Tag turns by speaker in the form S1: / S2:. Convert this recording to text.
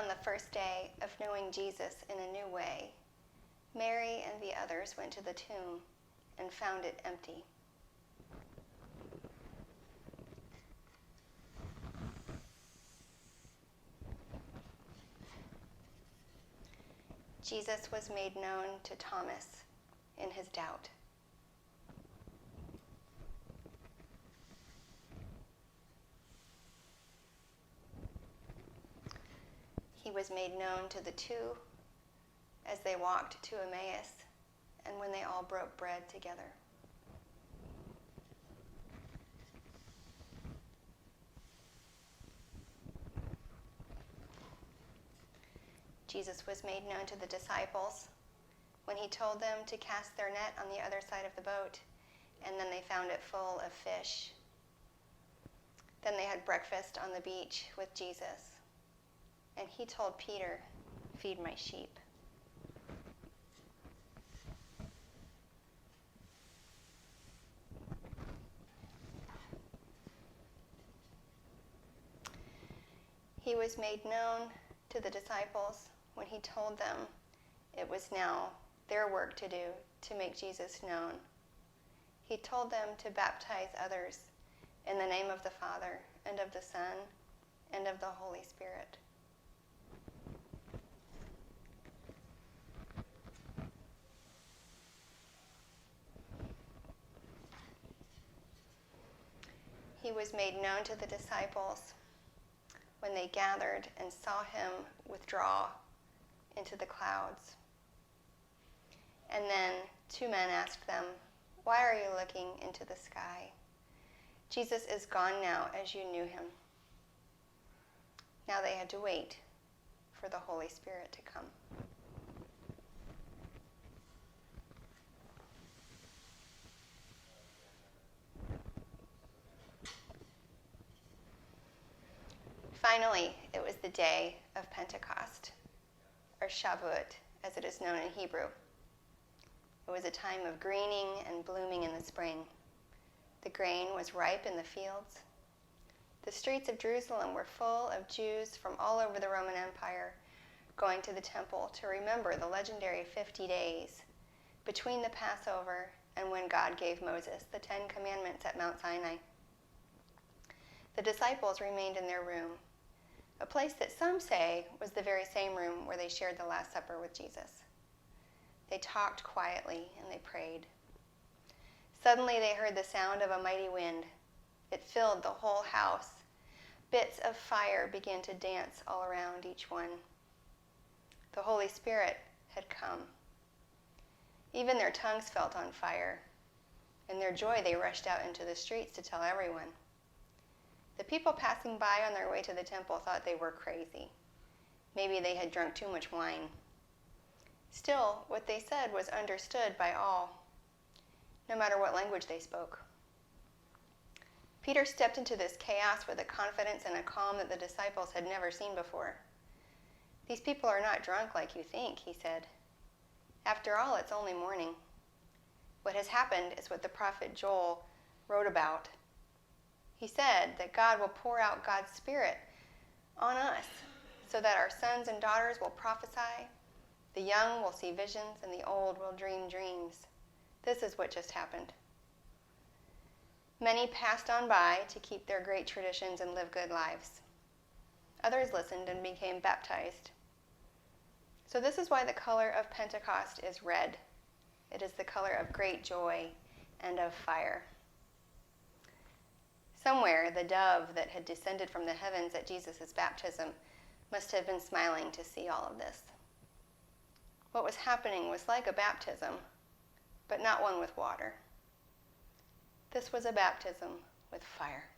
S1: On the first day of knowing Jesus in a new way, Mary and the others went to the tomb and found it empty. Jesus was made known to Thomas in his doubt. He was made known to the two as they walked to Emmaus and when they all broke bread together. Jesus was made known to the disciples when he told them to cast their net on the other side of the boat, and then they found it full of fish. Then they had breakfast on the beach with Jesus, and he told Peter, "Feed my sheep." He was made known to the disciples when he told them it was now their work to do to make Jesus known. He told them to baptize others in the name of the Father and of the Son and of the Holy Spirit. He was made known to the disciples when they gathered and saw him withdraw into the clouds. And then 2 men asked them, "Why are you looking into the sky? Jesus is gone now as you knew him." Now they had to wait for the Holy Spirit to come. Finally, it was the day of Pentecost, or Shavuot, as it is known in Hebrew. It was a time of greening and blooming in the spring. The grain was ripe in the fields. The streets of Jerusalem were full of Jews from all over the Roman Empire going to the temple to remember the legendary 50 days between the Passover and when God gave Moses the 10 Commandments at Mount Sinai. The disciples remained in their room, a place that some say was the very same room where they shared the Last Supper with Jesus. They talked quietly and they prayed. Suddenly they heard the sound of a mighty wind. It filled the whole house. Bits of fire began to dance all around each one. The Holy Spirit had come. Even their tongues felt on fire. In their joy, they rushed out into the streets to tell everyone. The people passing by on their way to the temple thought they were crazy. Maybe they had drunk too much wine. Still, what they said was understood by all, no matter what language they spoke. Peter stepped into this chaos with a confidence and a calm that the disciples had never seen before. "These people are not drunk like you think," he said. "After all, it's only morning. What has happened is what the prophet Joel wrote about. He said that God will pour out God's Spirit on us so that our sons and daughters will prophesy, the young will see visions, and the old will dream dreams. This is what just happened." Many passed on by to keep their great traditions and live good lives. Others listened and became baptized. So this is why the color of Pentecost is red. It is the color of great joy and of fire. Somewhere, the dove that had descended from the heavens at Jesus' baptism must have been smiling to see all of this. What was happening was like a baptism, but not one with water. This was a baptism with fire.